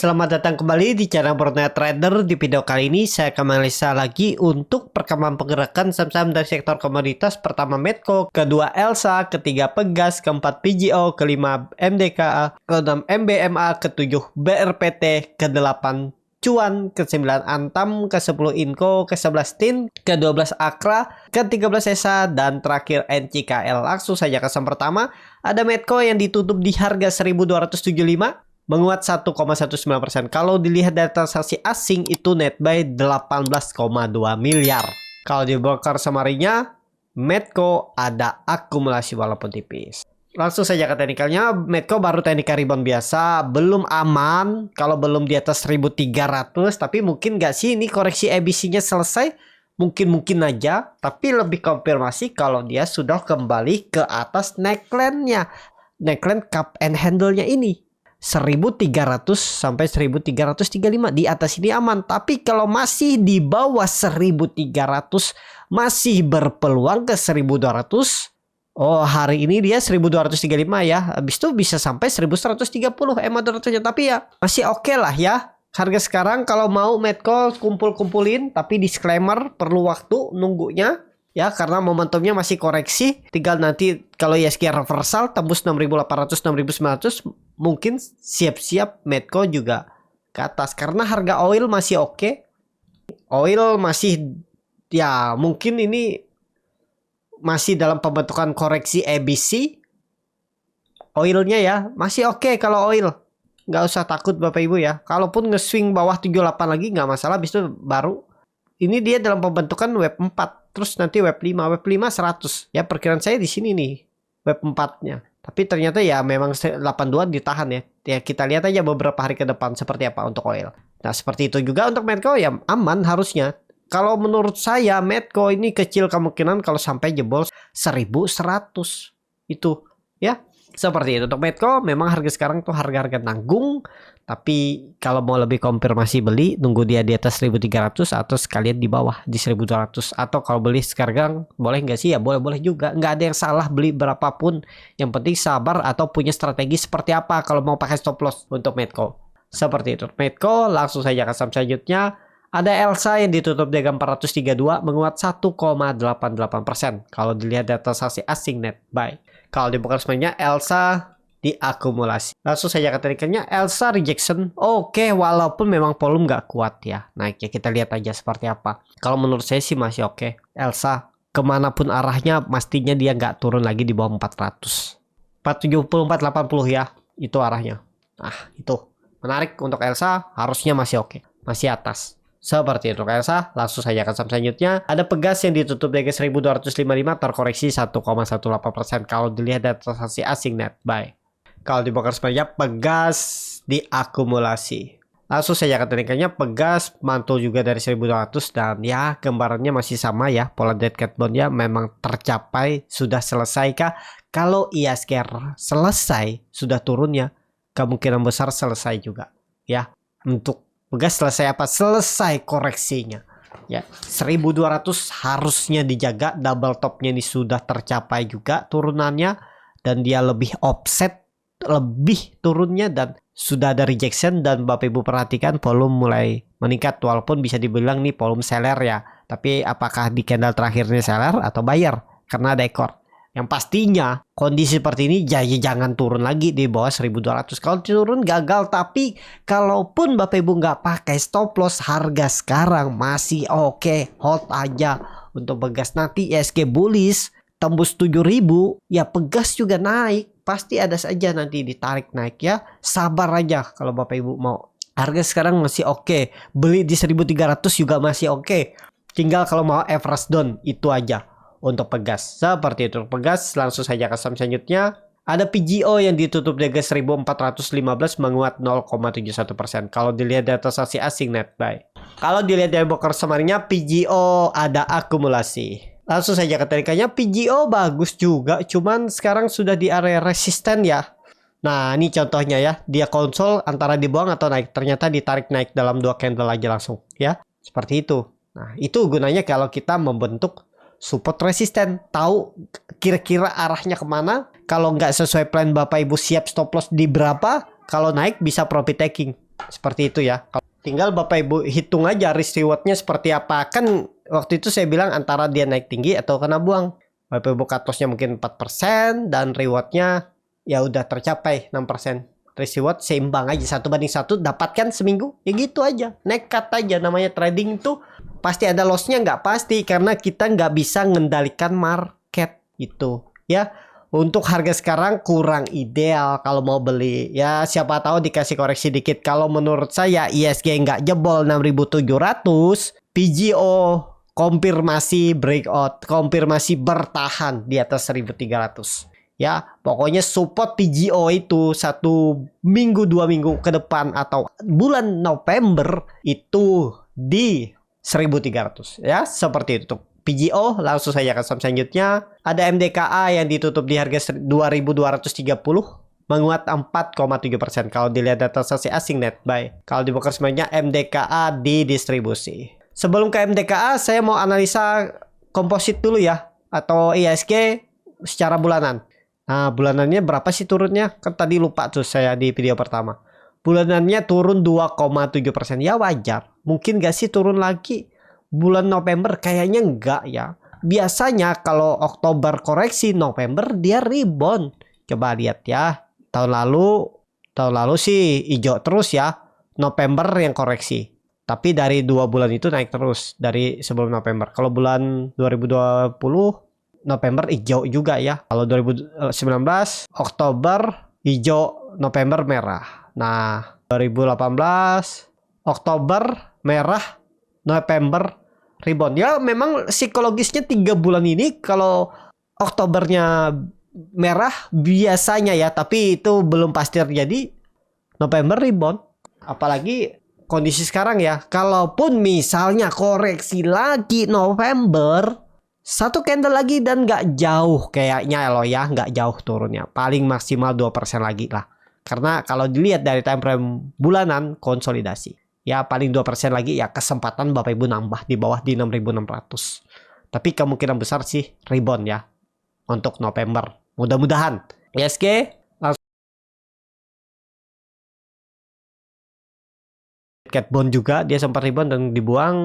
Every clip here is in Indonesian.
Selamat datang kembali di channel Fortnite Trader. Di video kali ini saya akan menganalisa lagi untuk perkembangan pergerakan saham-saham dari sektor komoditas. Pertama Medco, kedua Elsa, ketiga Pegas, keempat PGO, kelima MDKA, keenam MBMA, ketujuh BRPT, kedelapan Cuan, ke-9 Antam, ke-10 Inco, ke-11 TIN, ke-12 Akra, ke-13 ESA, dan terakhir NCKL. Langsung saja ke saham pertama. Ada Medco yang ditutup di harga 1275, menguat 1,19%. Kalau dilihat dari transaksi asing itu net buy 18,2 miliar. Kalau di broker summary-nya, Medco ada akumulasi walaupun tipis. Langsung saja ke teknikalnya. Medco baru teknikal rebound biasa, belum aman kalau belum di atas 1300, tapi mungkin nggak sih ini koreksi ABC-nya selesai? Mungkin aja, tapi lebih konfirmasi kalau dia sudah kembali ke atas neckline-nya. Neckline cup and handle-nya ini 1300 sampai 1335, di atas ini aman. Tapi kalau masih di bawah 1300 masih berpeluang ke 1200. Oh, hari ini dia 1235 ya. Habis itu bisa sampai 1130 200-nya, tapi ya masih oke lah ya. Harga sekarang kalau mau Medco kumpul-kumpulin, tapi disclaimer perlu waktu nunggunya. Ya, karena momentumnya masih koreksi. Tinggal nanti kalau ISG reversal tembus 6800 6900, mungkin siap-siap Medco juga ke atas. Karena harga oil masih oke. Oil masih ya mungkin ini masih dalam pembentukan koreksi ABC. Oilnya ya masih oke kalau oil. Nggak usah takut Bapak Ibu ya. Kalaupun nge-swing bawah 78 lagi nggak masalah, habis itu baru. Ini dia dalam pembentukan web 4, terus nanti web 5, web 5 100. Ya perkiraan saya di sini nih web 4-nya. Tapi ternyata ya memang 82 ditahan ya. Ya kita lihat aja beberapa hari ke depan seperti apa untuk oil. Nah, seperti itu juga untuk Medco ya aman harusnya. Kalau menurut saya Medco ini kecil kemungkinan kalau sampai jebol 1100. Itu ya. Seperti itu untuk Medco. Memang harga sekarang tuh harga-harga nanggung. Tapi kalau mau lebih konfirmasi beli, nunggu dia di atas 1300 atau sekalian di bawah di 1200. Atau kalau beli sekarang boleh nggak sih? Ya boleh-boleh juga. Nggak ada yang salah beli berapapun. Yang penting sabar atau punya strategi seperti apa kalau mau pakai stop loss untuk Medco. Seperti itu Medco. Langsung saja ke saham selanjutnya. Ada Elsa yang ditutup di harga 432, menguat 1,88%. Kalau dilihat data transaksi asing net buy. Kalau di broker sebenarnya Elsa diakumulasi. Langsung saja ke teknikalnya, Elsa rejection. Oke, walaupun memang volume nggak kuat ya naiknya. Kita lihat aja seperti apa. Kalau menurut saya sih masih oke. Elsa kemanapun arahnya pastinya dia nggak turun lagi di bawah 400. 470, 480 ya. Itu arahnya. Nah itu menarik untuk Elsa, harusnya masih oke. Masih atas. Seperti itu Elsa. Langsung saja ke saham selanjutnya. Ada Pegas yang ditutup dari 1255, terkoreksi 1,18%. Kalau dilihat dari transaksi asing net buy. Kalau di broker sebenarnya Pegas diakumulasi. Langsung saja ke teknikalnya, Pegas mantul juga dari 1200 dan ya gambarannya masih sama ya. Pola dead cat bond-nya memang tercapai. Sudah selesai kah? Kalau ISG selesai, sudah turunnya, kemungkinan besar selesai juga ya. Untuk Pegas selesai apa? Selesai koreksinya. Ya, 1200 harusnya dijaga. Double topnya ini sudah tercapai juga turunannya. Dan dia lebih offset, lebih turunnya. Dan sudah ada rejection. Dan Bapak Ibu perhatikan volume mulai meningkat. Walaupun bisa dibilang nih volume seller ya. Tapi apakah di candle terakhirnya seller atau buyer? Karena ada ekor. Yang pastinya kondisi seperti ini jangan turun lagi di bawah 1200. Kalau turun gagal. Tapi kalaupun Bapak Ibu nggak pakai stop loss, harga sekarang masih oke. Hold aja untuk Pegas. Nanti ISG bullish tembus 7000 ya, Pegas juga naik. Pasti ada saja nanti ditarik naik ya. Sabar aja kalau Bapak Ibu mau. Harga sekarang masih oke. Beli di 1300 juga masih oke. Tinggal kalau mau average down itu aja untuk Pegas. Seperti itu Pegas. Langsung saja ke saham selanjutnya. Ada PGO yang ditutup di harga 1415, menguat 0,71%. Kalau dilihat dari transaksi asing net buy. Kalau dilihat dari broker summary-nya, PGO ada akumulasi. Langsung saja ke teknikalnya, PGO bagus juga. Cuman sekarang sudah di area resisten ya. Nah ini contohnya ya. Dia konsol antara dibuang atau naik. Ternyata ditarik naik dalam 2 candle aja langsung ya. Seperti itu. Nah itu gunanya kalau kita membentuk support resisten, tahu kira-kira arahnya kemana. Kalau nggak sesuai plan Bapak Ibu siap stop loss di berapa. Kalau naik bisa profit taking. Seperti itu ya. Tinggal Bapak Ibu hitung aja risk rewardnya seperti apa. Kan waktu itu saya bilang antara dia naik tinggi atau kena buang. Bapak Ibu cut loss-nya mungkin 4% dan rewardnya ya udah tercapai 6%. Risk reward seimbang aja, 1:1, dapatkan seminggu ya gitu aja, nekat aja. Namanya trading itu pasti ada lossnya, nggak pasti karena kita nggak bisa mengendalikan market itu ya. Untuk harga sekarang kurang ideal kalau mau beli ya, siapa tahu dikasih koreksi dikit. Kalau menurut saya ISG nggak jebol 6.700, PGO konfirmasi breakout, konfirmasi bertahan di atas 1.300. Ya, pokoknya support PGO itu 1 minggu 2 minggu ke depan atau bulan November itu di 1.300 ya, seperti itu. PGO langsung saja ke saham selanjutnya. Ada MDKA yang ditutup di harga 2.230, menguat 4,7%. Kalau dilihat data transaksi asing net buy. Kalau di broker semuanya MDKA di distribusi. Sebelum ke MDKA, saya mau analisa komposit dulu ya, atau ISG secara bulanan. Nah, bulanannya berapa sih turunnya? Kan tadi lupa tuh saya di video pertama. Bulanannya turun 2,7%. Ya wajar. Mungkin gak sih turun lagi? Bulan November kayaknya enggak ya. Biasanya kalau Oktober koreksi, November dia rebound. Coba lihat ya. Tahun lalu sih hijau terus ya. November yang koreksi. Tapi dari 2 bulan itu naik terus dari sebelum November. Kalau bulan 2020 November hijau juga ya. Kalau 2019 Oktober hijau, November merah. Nah, 2018 Oktober merah, November rebound. Ya memang psikologisnya 3 bulan ini kalau Oktobernya merah biasanya ya, tapi itu belum pasti terjadi. November rebound. Apalagi kondisi sekarang ya. Kalaupun misalnya koreksi lagi November, satu candle lagi dan nggak jauh kayaknya loh ya, nggak jauh turunnya, paling maksimal 2% lagi lah. Karena kalau dilihat dari time frame bulanan konsolidasi ya, paling 2% lagi ya, kesempatan Bapak Ibu nambah di bawah di 6.600. Tapi kemungkinan besar sih rebound ya untuk November, mudah-mudahan. ISG cat bond juga dia sempat rebound dan dibuang.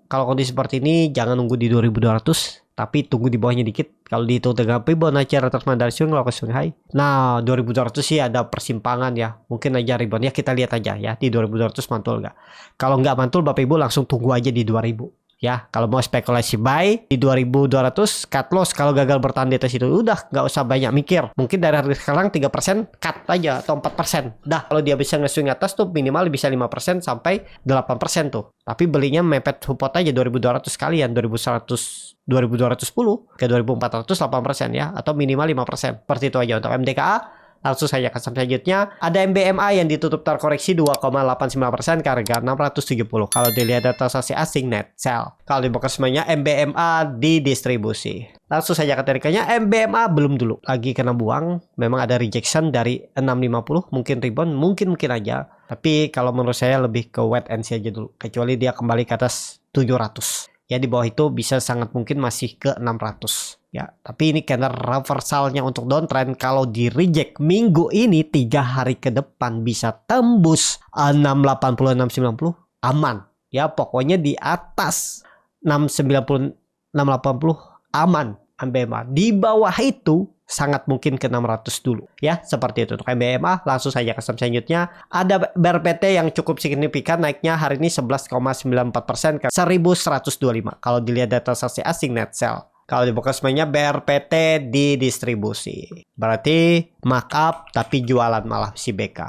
Kalau kondisi seperti ini jangan nunggu di 2.200, tapi tunggu di bawahnya dikit. Kalau dihitung dengan Fibonacci retracement dari swing low ke swing high. Nah, 2.200 sih ada persimpangan ya. Mungkin aja rebound ya, kita lihat aja ya di 2.200 mantul nggak. Kalau nggak mantul Bapak Ibu langsung tunggu aja di 2.000. Ya, kalau mau spekulasi buy di 2.200, cut loss kalau gagal bertahan di atas itu. Udah, nggak usah banyak mikir. Mungkin dari harga sekarang 3% cut aja atau 4%. Dah, kalau dia bisa nge-swing atas tuh minimal bisa 5% sampai 8% tuh. Tapi belinya mepet support aja 2.200 sekalian, 2.100, 2.210 ke 2.400 8% ya, atau minimal 5%. Seperti itu aja untuk MDKA. Langsung saja ke saham selanjutnya. Ada MBMA yang ditutup terkoreksi 2,89% ke harga 670. Kalau dilihat data transaksi asing net sell. Kalau di broker semuanya MBMA di distribusi. Langsung saja ke tarikannya, MBMA belum dulu. Lagi kena buang. Memang ada rejection dari 650. Mungkin rebound, mungkin aja. Tapi kalau menurut saya lebih ke wait and see aja dulu. Kecuali dia kembali ke atas 700. Ya di bawah itu bisa sangat mungkin masih ke 600. Ya, tapi ini candle reversalnya untuk downtrend. Kalau di reject minggu ini 3 hari ke depan bisa tembus 680 690 aman. Ya, pokoknya di atas 690 680 aman MBMA. Di bawah itu sangat mungkin ke 600 dulu. Ya, seperti itu untuk MBMA. Langsung saja ke saham selanjutnya. Ada BRPT yang cukup signifikan naiknya hari ini 11,94% ke 1125. Kalau dilihat data transaksi asing net sell. Kalau di broker semuanya BRPT di distribusi. Berarti markup tapi jualan malah si BK.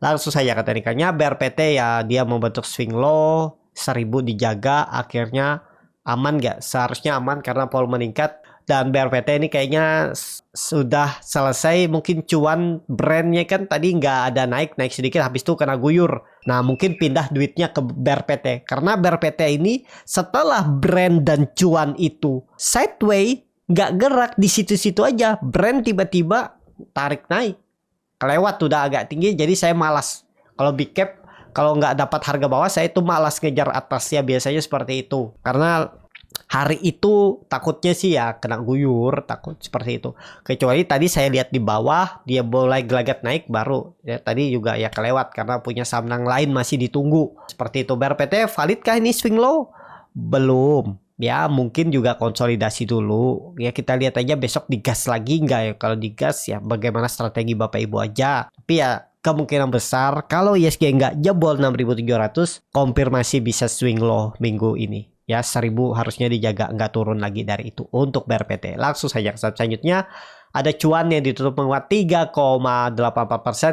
Langsung saja ke teknikalnya, BRPT ya dia membentuk swing low 1000 dijaga, akhirnya aman nggak? Seharusnya aman karena volume meningkat. Dan BRPT ini kayaknya sudah selesai. Mungkin cuan brandnya kan tadi nggak ada naik sedikit, habis itu kena guyur. Nah mungkin pindah duitnya ke BRPT. Karena BRPT ini setelah brand dan cuan itu sideways, nggak gerak di situ-situ aja. Brand tiba-tiba tarik naik. Kelewat udah agak tinggi, jadi saya malas. Kalau big cap, kalau nggak dapat harga bawah, saya itu malas ngejar atas ya, biasanya seperti itu. Karena hari itu takutnya sih ya kena guyur, takut seperti itu. Kecuali tadi saya lihat di bawah dia mulai gelagat naik baru ya, tadi juga ya kelewat karena punya saham lain masih ditunggu. Seperti itu. BRPT validkah ini swing low? Belum. Ya mungkin juga konsolidasi dulu. Ya kita lihat aja besok digas lagi nggak ya. Kalau digas ya bagaimana strategi Bapak Ibu aja. Tapi ya kemungkinan besar kalau ISG nggak jebol 6.700, konfirmasi bisa swing low minggu ini. Ya 1.000 harusnya dijaga, nggak turun lagi dari itu untuk BRPT. Langsung saja ke saham selanjutnya. Ada cuan yang ditutup menguat 3,84%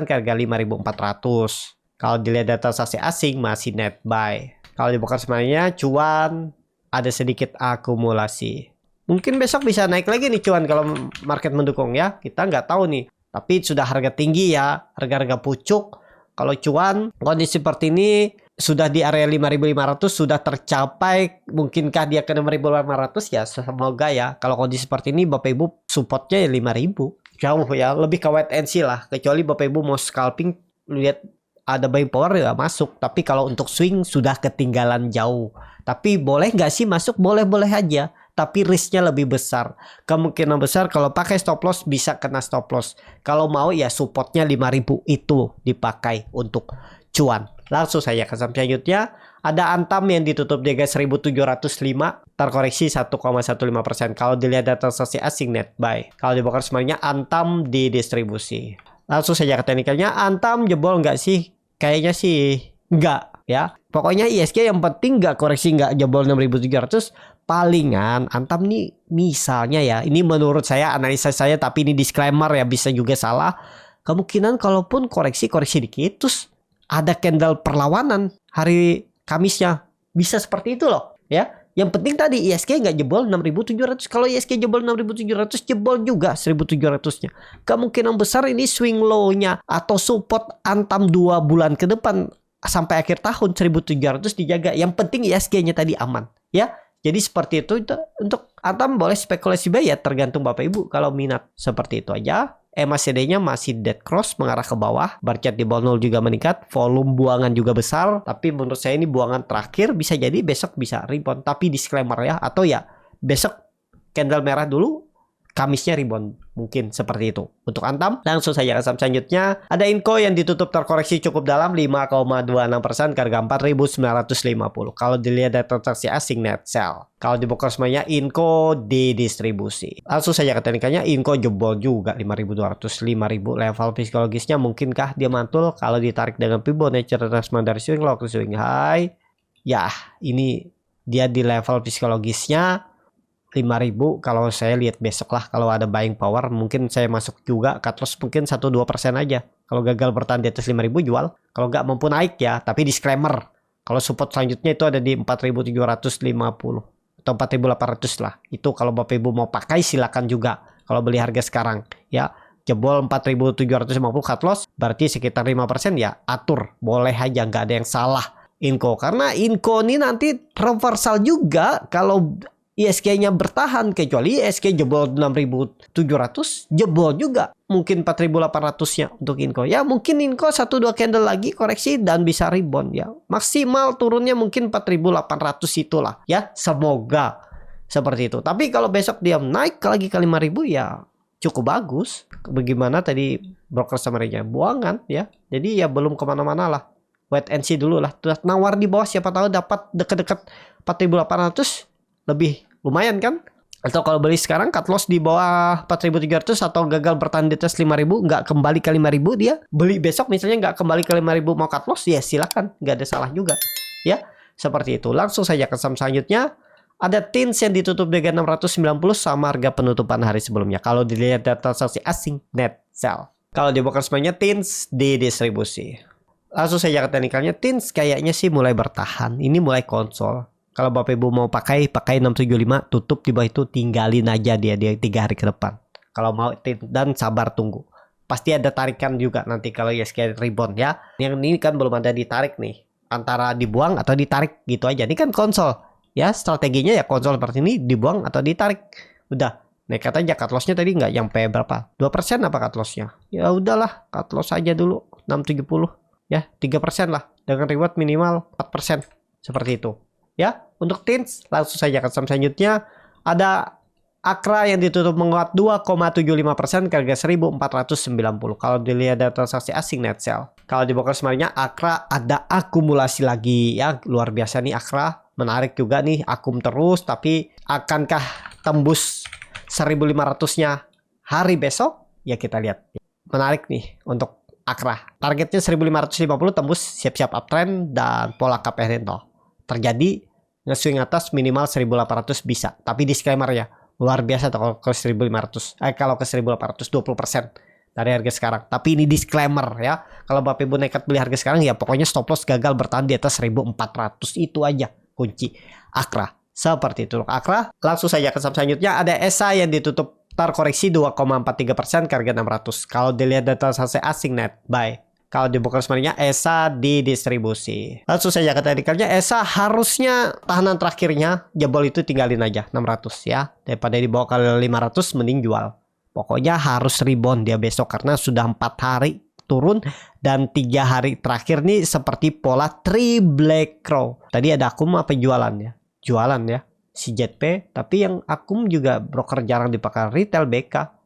ke harga 5.400. Kalau dilihat data transaksi asing masih net buy. Kalau dibuka semuanya cuan ada sedikit akumulasi. Mungkin besok bisa naik lagi nih cuan kalau market mendukung ya. Kita nggak tahu nih. Tapi sudah harga tinggi ya, harga-harga pucuk. Kalau cuan kondisi seperti ini sudah di area 5.500 sudah tercapai. Mungkinkah dia ke 6.800 ya? Semoga ya. Kalau kondisi seperti ini Bapak Ibu supportnya ya 5.000. Jauh ya, lebih ke wait and see lah. Kecuali Bapak Ibu mau scalping, lihat ada buying power ya masuk. Tapi kalau untuk swing sudah ketinggalan jauh. Tapi boleh nggak sih masuk? Boleh-boleh aja. Tapi risknya lebih besar. Kemungkinan besar kalau pakai stop loss bisa kena stop loss. Kalau mau ya supportnya 5.000 itu dipakai untuk cuan. Langsung saya ke saham selanjutnya. Ada Antam yang ditutup di harga 1.705. Terkoreksi 1,15%. Kalau dilihat data transaksi asing net buy. Kalau dibongkar semuanya Antam di distribusi. Langsung saja ke teknikalnya. Antam jebol nggak sih? Kayaknya sih nggak ya. Pokoknya ISG yang penting nggak koreksi, nggak jebol 6.700. Palingan Antam nih misalnya ya, ini menurut saya analisa saya tapi ini disclaimer ya, bisa juga salah. Kemungkinan kalaupun koreksi dikit terus ada candle perlawanan hari Kamisnya, bisa seperti itu loh ya. Yang penting tadi ISG nggak jebol 6.700. Kalau ISG jebol 6.700 jebol juga 1.700-nya. Kemungkinan besar ini swing low-nya atau support Antam 2 bulan ke depan sampai akhir tahun 1.700 dijaga. Yang penting ISG-nya tadi aman ya. Jadi seperti itu untuk Antam boleh spekulasi buy ya, tergantung Bapak Ibu kalau minat. Seperti itu aja. MACD-nya masih dead cross mengarah ke bawah. Bar chart di bawah 0 juga meningkat. Volume buangan juga besar. Tapi menurut saya ini buangan terakhir. Bisa jadi besok bisa rebound. Tapi disclaimer ya. Atau ya besok candle merah dulu. Kamisnya rebound. Mungkin seperti itu. Untuk Antam langsung saja ke saham selanjutnya. Ada Inco yang ditutup terkoreksi cukup dalam 5,26% ke harga 4.950. Kalau dilihat data transaksi asing net sell. Kalau dibuka semuanya Inco di distribusi. Langsung saja ke teknikalnya. Inco jebol juga 5.200, 5.000 level psikologisnya. Mungkinkah dia mantul kalau ditarik dengan Fibonacci retracement dari swing low ke swing high? Ya ini dia di level psikologisnya 5.000. Kalau saya lihat besok lah kalau ada buying power mungkin saya masuk juga, cut loss mungkin 1-2% aja. Kalau gagal bertahan di atas 5.000 jual, kalau nggak mampu naik ya. Tapi disclaimer, kalau support selanjutnya itu ada di 4.750 atau 4.800 lah. Itu kalau Bapak Ibu mau pakai silakan juga kalau beli harga sekarang ya. Jebol 4.750 cut loss berarti sekitar 5% ya, atur boleh aja, nggak ada yang salah Inco. Karena Inco ini nanti reversal juga kalau ISG-nya bertahan, kecuali ISG jebol 6.700 jebol juga mungkin 4.800-nya untuk Inco. Ya mungkin Inco 1-2 candle lagi koreksi dan bisa rebound ya. Maksimal turunnya mungkin 4.800 itulah ya. Semoga seperti itu. Tapi kalau besok dia naik lagi ke 5.000 ya cukup bagus. Bagaimana tadi broker summary-nya buangan ya. Jadi ya belum kemana-mana lah. Wait and see dulu lah. Nawar di bawah siapa tahu dapat dekat-dekat 4.800 lebih lumayan kan. Atau kalau beli sekarang cut loss di bawah 4.300 atau gagal bertahan di atas 5.000 nggak kembali ke 5.000, dia beli besok misalnya nggak kembali ke 5.000 mau cut loss ya silakan, nggak ada salah juga ya. Seperti itu. Langsung saja ke saham selanjutnya. Ada TINS yang ditutup di harga 690 sama harga penutupan hari sebelumnya. Kalau dilihat data transaksi asing net sell. Kalau dibongkar semuanya TINS di distribusi. Langsung saja ke teknikalnya. TINS kayaknya sih mulai bertahan. Ini mulai konsol. Kalau Bapak Ibu mau pakai 675, tutup di bawah itu, tinggalin aja dia 3 hari ke depan. Kalau mau dan sabar tunggu. Pasti ada tarikan juga nanti kalau ISG rebound ya. Yang ini kan belum ada ditarik nih. Antara dibuang atau ditarik gitu aja. Ini kan konsol. Ya strateginya ya konsol seperti ini, dibuang atau ditarik. Udah. Nekat aja, cut loss-nya tadi nggak nyampe berapa? 2% apa cut loss-nya? Ya udahlah, cut loss aja dulu 670. Ya 3% lah. Dengan reward minimal 4%. Seperti itu. Ya, Untuk teens, langsung saja ke saham selanjutnya. Ada Akra yang ditutup menguat 2,75% ke harga 1490. Kalau dilihat dari transaksi asing net sell. Kalau di broker sebenarnya Akra ada akumulasi lagi ya. Luar biasa nih Akra. Menarik juga nih, akum terus. Tapi akankah tembus 1500-nya hari besok? Ya kita lihat. Menarik nih untuk Akra. Targetnya 1550 tembus, siap-siap uptrend dan pola KPI terjadi. Nge-swing atas minimal 1800 bisa. Tapi disclaimer ya. Luar biasa tuh kalau ke 1500. Kalau ke 1800 20% dari harga sekarang. Tapi ini disclaimer ya. Kalau Bapak Ibu nekat beli harga sekarang ya pokoknya stop loss gagal bertahan di atas 1400. Itu aja kunci Akra. Seperti itu Akra. Langsung saja ke saham selanjutnya ada ESA yang ditutup terkoreksi 2,43% ke harga 600. Kalau dilihat data transaksi asing net buy. Kalau di broker sebenarnya ESA di distribusi. Langsung saja ke teknikalnya, ESA harusnya tahanan terakhirnya jebol itu tinggalin aja 600 ya. Daripada dibawa ke 500 mending jual. Pokoknya harus rebound dia besok karena sudah 4 hari turun dan 3 hari terakhir nih seperti pola 3 Black Crow. Tadi ada akum apa jualan ya? Jualan ya. Si JP, tapi yang akum juga broker jarang dipakai retail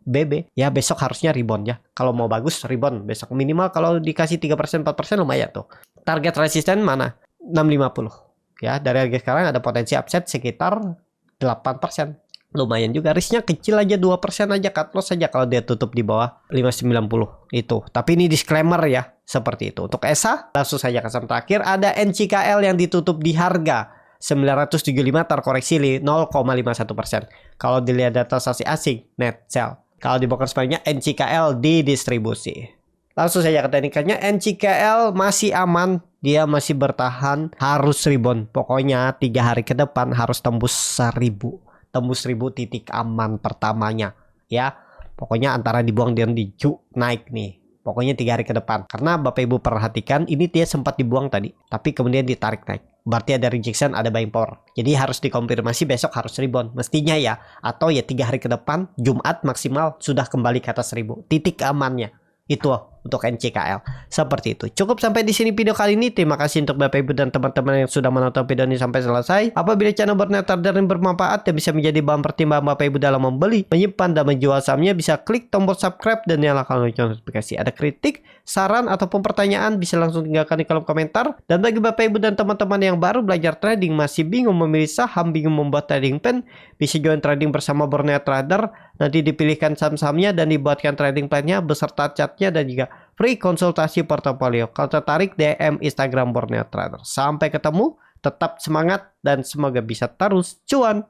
BB ya besok harusnya rebound ya. Kalau mau bagus rebound besok minimal kalau dikasih 3% 4% lumayan tuh. Target resisten mana? 650 ya. Dari harga sekarang ada potensi upside sekitar 8%. Lumayan juga, risknya kecil aja 2% aja, cut loss saja kalau dia tutup di bawah 590 itu. Tapi ini disclaimer ya, seperti itu. Untuk ESA langsung saja ke saham terakhir ada NCKL yang ditutup di harga 975 terkoreksi 0,51%. Kalau dilihat data transaksi asing net sell. Kalau di broker sebenarnya NCKL di distribusi. Langsung saja ke teknikalnya, NCKL masih aman, dia masih bertahan, harus rebound. Pokoknya 3 hari ke depan harus tembus 1000. Tembus 1000 titik aman pertamanya ya. Pokoknya antara dibuang dan naik nih. Pokoknya 3 hari ke depan. Karena Bapak Ibu perhatikan ini dia sempat dibuang tadi, tapi kemudian ditarik naik. Berarti ada rejection, ada buying power. Jadi harus dikonfirmasi besok harus rebound. Mestinya ya. Atau ya 3 hari ke depan, Jumat maksimal sudah kembali ke atas 1000. Titik amannya. Itu untuk NCKL. Seperti itu. Cukup sampai di sini video kali ini. Terima kasih untuk Bapak Ibu dan teman-teman yang sudah menonton video ini sampai selesai. Apabila channel Borneo Trader ini bermanfaat dan bisa menjadi bahan pertimbangan Bapak Ibu dalam membeli, menyimpan dan menjual sahamnya, bisa klik tombol subscribe dan nyalakan lonceng notifikasi. Ada kritik, saran ataupun pertanyaan bisa langsung tinggalkan di kolom komentar. Dan bagi Bapak Ibu dan teman-teman yang baru belajar trading, masih bingung memilih saham, bingung membuat trading plan, bisa join trading bersama Borneo Trader. Nanti dipilihkan saham-sahamnya dan dibuatkan trading plan-nya beserta chatnya dan juga free konsultasi portofolio. Kalau tertarik DM Instagram Borneo Trader. Sampai ketemu, tetap semangat dan semoga bisa terus cuan.